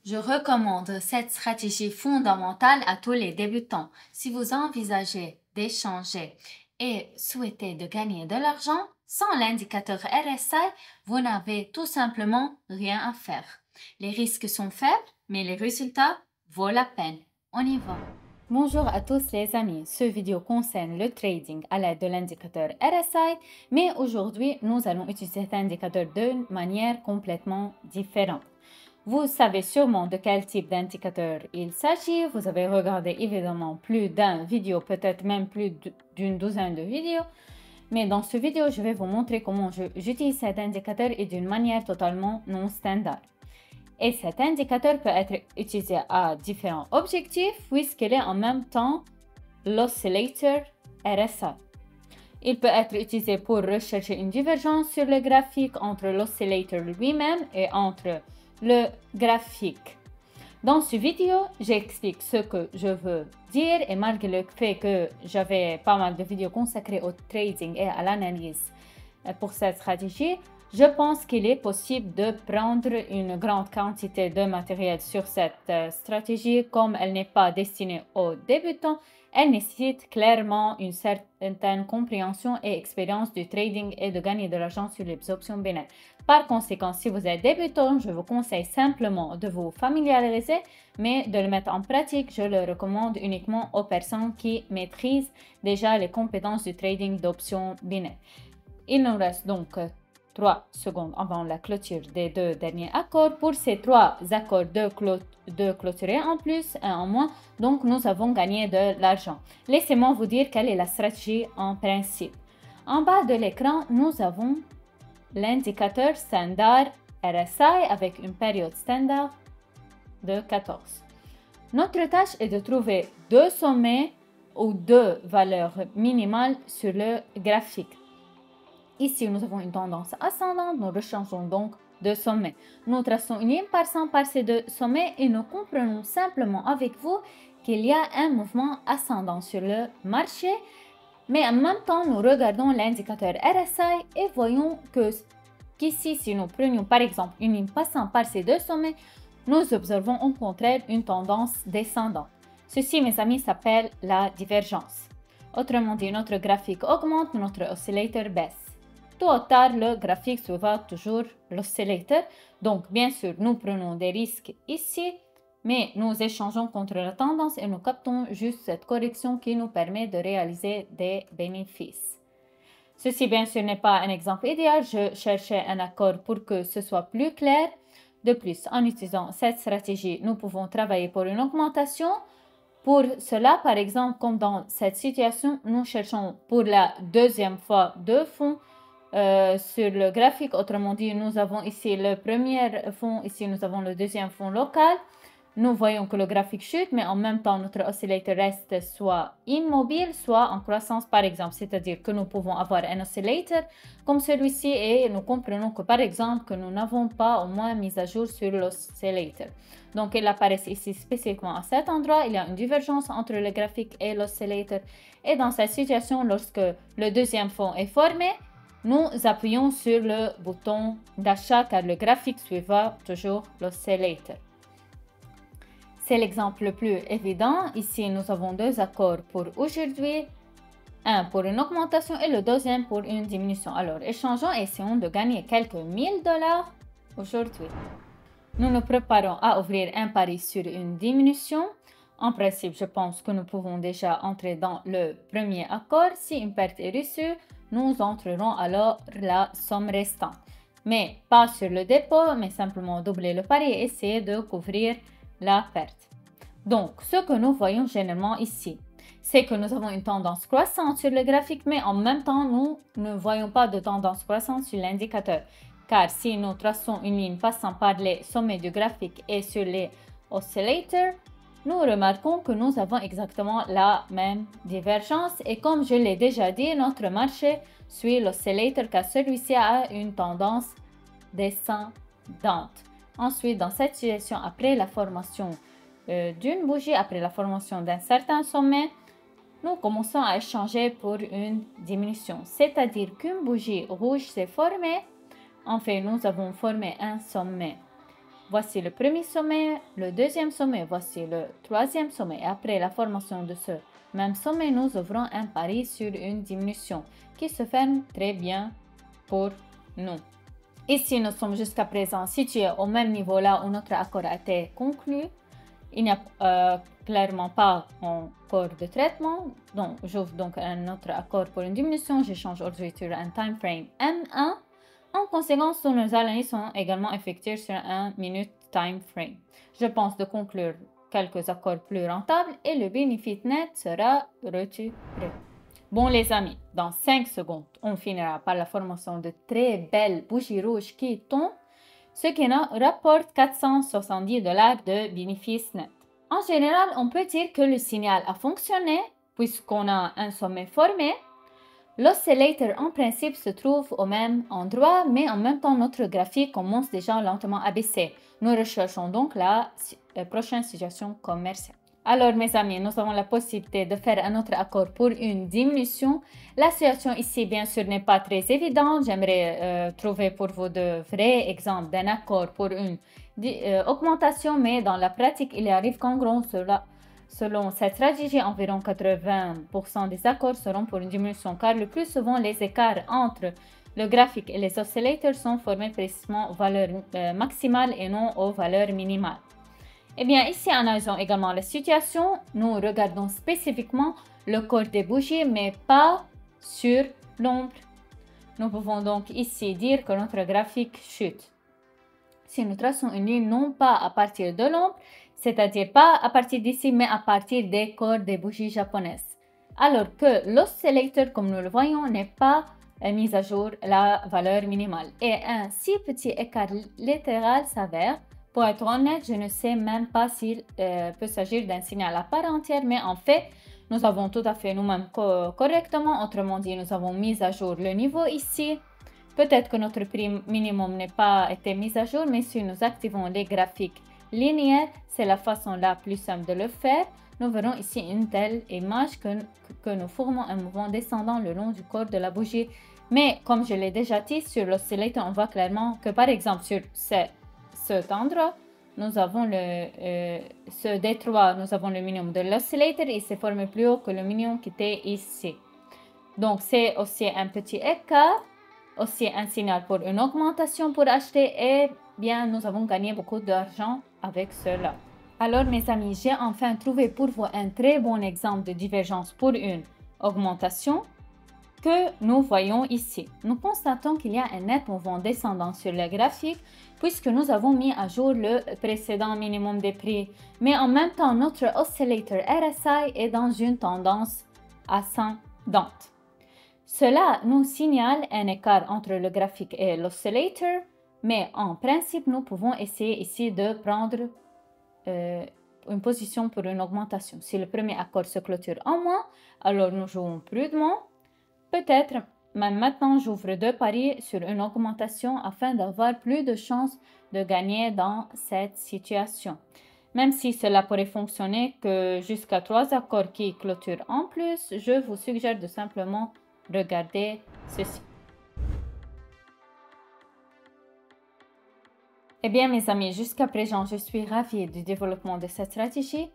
Je recommande cette stratégie fondamentale à tous les débutants. Si vous envisagez d'échanger et souhaitez de gagner de l'argent, sans l'indicateur RSI, vous n'avez tout simplement rien à faire. Les risques sont faibles, mais les résultats vaut la peine. On y va. Bonjour à tous les amis, cette vidéo concerne le trading à l'aide de l'indicateur RSI, mais aujourd'hui nous allons utiliser cet indicateur d'une manière complètement différente. Vous savez sûrement de quel type d'indicateur il s'agit, vous avez regardé évidemment plus d'une vidéo, peut-être même plus d'une douzaine de vidéos, mais dans cette vidéo je vais vous montrer comment j'utilise cet indicateur et d'une manière totalement non standard. Et cet indicateur peut être utilisé à différents objectifs puisqu'il est en même temps l'oscillator RSI. Il peut être utilisé pour rechercher une divergence sur le graphique entre l'oscillator lui-même et entre le graphique. Dans cette vidéo, j'explique ce que je veux dire et malgré le fait que j'avais pas mal de vidéos consacrées au trading et à l'analyse pour cette stratégie, je pense qu'il est possible de prendre une grande quantité de matériel sur cette stratégie. Comme elle n'est pas destinée aux débutants, elle nécessite clairement une certaine compréhension et expérience du trading et de gagner de l'argent sur les options binaires. Par conséquent, si vous êtes débutant, je vous conseille simplement de vous familiariser, mais de le mettre en pratique, je le recommande uniquement aux personnes qui maîtrisent déjà les compétences du trading d'options binaires. Il nous reste donc 3 secondes avant la clôture des deux derniers accords. Pour ces 3 accords de clôturer en plus et en moins, donc nous avons gagné de l'argent. Laissez-moi vous dire quelle est la stratégie en principe. En bas de l'écran, nous avons l'indicateur standard RSI avec une période standard de 14. Notre tâche est de trouver 2 sommets ou 2 valeurs minimales sur le graphique. Ici, nous avons une tendance ascendante, nous rechangeons donc de sommet. Nous traçons une ligne passant par ces 2 sommets et nous comprenons simplement avec vous qu'il y a un mouvement ascendant sur le marché. Mais en même temps, nous regardons l'indicateur RSI et voyons qu'ici, si nous prenions par exemple une ligne passant par ces 2 sommets, nous observons au contraire une tendance descendante. Ceci, mes amis, s'appelle la divergence. Autrement dit, notre graphique augmente, notre oscillateur baisse. Tôt ou tard, le graphique suivra toujours l'oscillateur. Donc, bien sûr, nous prenons des risques ici, mais nous échangeons contre la tendance et nous captons juste cette correction qui nous permet de réaliser des bénéfices. Ceci, bien sûr, n'est pas un exemple idéal. Je cherchais un accord pour que ce soit plus clair. De plus, en utilisant cette stratégie, nous pouvons travailler pour une augmentation. Pour cela, par exemple, comme dans cette situation, nous cherchons pour la deuxième fois 2 fonds sur le graphique. Autrement dit, nous avons ici le premier fond, ici nous avons le deuxième fond local. Nous voyons que le graphique chute, mais en même temps, notre oscillateur reste soit immobile, soit en croissance, par exemple. C'est-à-dire que nous pouvons avoir un oscillateur comme celui-ci et nous comprenons que, par exemple, que nous n'avons pas au moins mis à jour sur l'oscillateur. Donc, il apparaît ici spécifiquement à cet endroit. Il y a une divergence entre le graphique et l'oscillateur. Et dans cette situation, lorsque le deuxième fond est formé, nous appuyons sur le bouton d'achat car le graphique suivra toujours l'oscillateur. C'est l'exemple le plus évident. Ici, nous avons 2 accords pour aujourd'hui. Un pour une augmentation et le deuxième pour une diminution. Alors, échangeons et essayons de gagner quelques $1000 aujourd'hui. Nous nous préparons à ouvrir un pari sur une diminution. En principe, je pense que nous pouvons déjà entrer dans le premier accord. Si une perte est reçue, nous entrerons alors la somme restante. Mais pas sur le dépôt, mais simplement doubler le pari et essayer de couvrir la perte. Donc, ce que nous voyons généralement ici, c'est que nous avons une tendance croissante sur le graphique, mais en même temps, nous ne voyons pas de tendance croissante sur l'indicateur. Car si nous traçons une ligne passant par les sommets du graphique et sur les oscillators, nous remarquons que nous avons exactement la même divergence et comme je l'ai déjà dit, notre marché suit l'oscillator car celui-ci a une tendance descendante. Ensuite, dans cette situation, après la formation d'une bougie, après la formation d'un certain sommet, nous commençons à échanger pour une diminution. C'est-à-dire qu'une bougie rouge s'est formée. En fait, nous avons formé un sommet voici le premier sommet, le deuxième sommet, voici le troisième sommet. Et après la formation de ce même sommet, nous ouvrons un pari sur une diminution qui se ferme très bien pour nous. Ici, nous sommes jusqu'à présent situés au même niveau là où notre accord a été conclu. Il n'y a clairement pas encore de traitement. Donc, j'ouvre donc un autre accord pour une diminution. J'échange aujourd'hui sur un time frame M1. En conséquence, tous nos analyses sont également effectuées sur un minute time frame. Je pense de conclure quelques accords plus rentables et le bénéfice net sera retiré. Bon les amis, dans 5 secondes, on finira par la formation de très belles bougies rouges qui tombent, ce qui nous rapporte $470 de bénéfice net. En général, on peut dire que le signal a fonctionné puisqu'on a un sommet formé. L'oscillator en principe se trouve au même endroit, mais en même temps notre graphique commence déjà lentement à baisser. Nous recherchons donc la prochaine situation commerciale. Alors mes amis, nous avons la possibilité de faire un autre accord pour une diminution. La situation ici bien sûr n'est pas très évidente. J'aimerais trouver pour vous de vrais exemples d'un accord pour une augmentation, mais dans la pratique il arrive qu'en gros selon cette stratégie, environ 80% des accords seront pour une diminution car le plus souvent les écarts entre le graphique et les oscillators sont formés précisément aux valeurs maximales et non aux valeurs minimales. Eh bien, ici, analysons également la situation. Nous regardons spécifiquement le corps des bougies, mais pas sur l'ombre. Nous pouvons donc ici dire que notre graphique chute. Si nous traçons une ligne non pas à partir de l'ombre, c'est-à-dire pas à partir d'ici, mais à partir des corps des bougies japonaises. Alors que l'oscillator, comme nous le voyons, n'est pas mis à jour la valeur minimale. Et un si petit écart latéral s'avère. Pour être honnête, je ne sais même pas s'il peut s'agir d'un signal à part entière, mais en fait, nous avons tout à fait nous-mêmes correctement. Autrement dit, nous avons mis à jour le niveau ici. Peut-être que notre prix minimum n'est pas été mis à jour, mais si nous activons les graphiques linéaires, c'est la façon la plus simple de le faire. Nous verrons ici une telle image que nous formons un mouvement descendant le long du corps de la bougie. Mais comme je l'ai déjà dit, sur l'oscillator, on voit clairement que par exemple sur cet endroit, nous avons ce détroit, nous avons le minimum de l'oscillator et il s'est formé plus haut que le minimum qui était ici. Donc c'est aussi un petit écart, aussi un signal pour une augmentation pour acheter et bien nous avons gagné beaucoup d'argent avec cela. Alors mes amis, j'ai enfin trouvé pour vous un très bon exemple de divergence pour une augmentation que nous voyons ici. Nous constatons qu'il y a un net mouvement descendant sur le graphique puisque nous avons mis à jour le précédent minimum des prix. Mais en même temps, notre oscillator RSI est dans une tendance ascendante. Cela nous signale un écart entre le graphique et l'oscillator, mais en principe, nous pouvons essayer ici de prendre une position pour une augmentation. Si le premier accord se clôture en moins, alors nous jouons prudemment. Peut-être, même maintenant, j'ouvre 2 paris sur une augmentation afin d'avoir plus de chances de gagner dans cette situation. Même si cela pourrait fonctionner que jusqu'à 3 accords qui clôturent en plus, je vous suggère de simplement regarder ceci. Eh bien mes amis, jusqu'à présent, je suis ravie du développement de cette stratégie.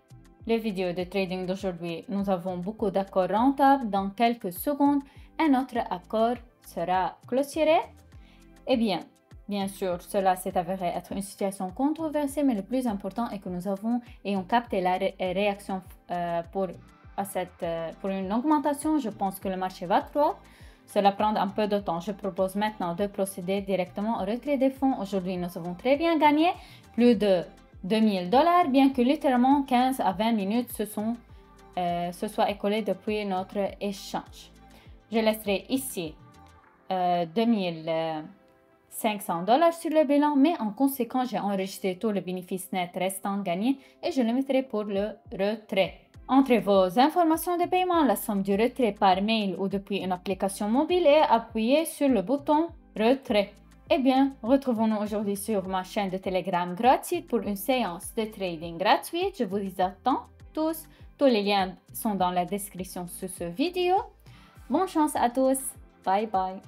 Les vidéos de trading d'aujourd'hui, nous avons beaucoup d'accords rentables. Dans quelques secondes, un autre accord sera clôturé. Eh bien sûr, cela s'est avéré être une situation controversée, mais le plus important est que nous ayons capté la réaction pour une augmentation. Je pense que le marché va croître. Cela prend un peu de temps. Je propose maintenant de procéder directement au retrait des fonds. Aujourd'hui, nous avons très bien gagné, plus de $2000, bien que littéralement 15 à 20 minutes se soient écoulées depuis notre échange. Je laisserai ici $2500 sur le bilan, mais en conséquence, j'ai enregistré tout le bénéfice net restant gagné et je le mettrai pour le retrait. Entrez vos informations de paiement, la somme du retrait par mail ou depuis une application mobile et appuyez sur le bouton retrait. Eh bien, retrouvons-nous aujourd'hui sur ma chaîne de Telegram gratuite pour une séance de trading gratuite. Je vous y attends tous. Tous les liens sont dans la description sous cette vidéo. Bonne chance à tous. Bye bye.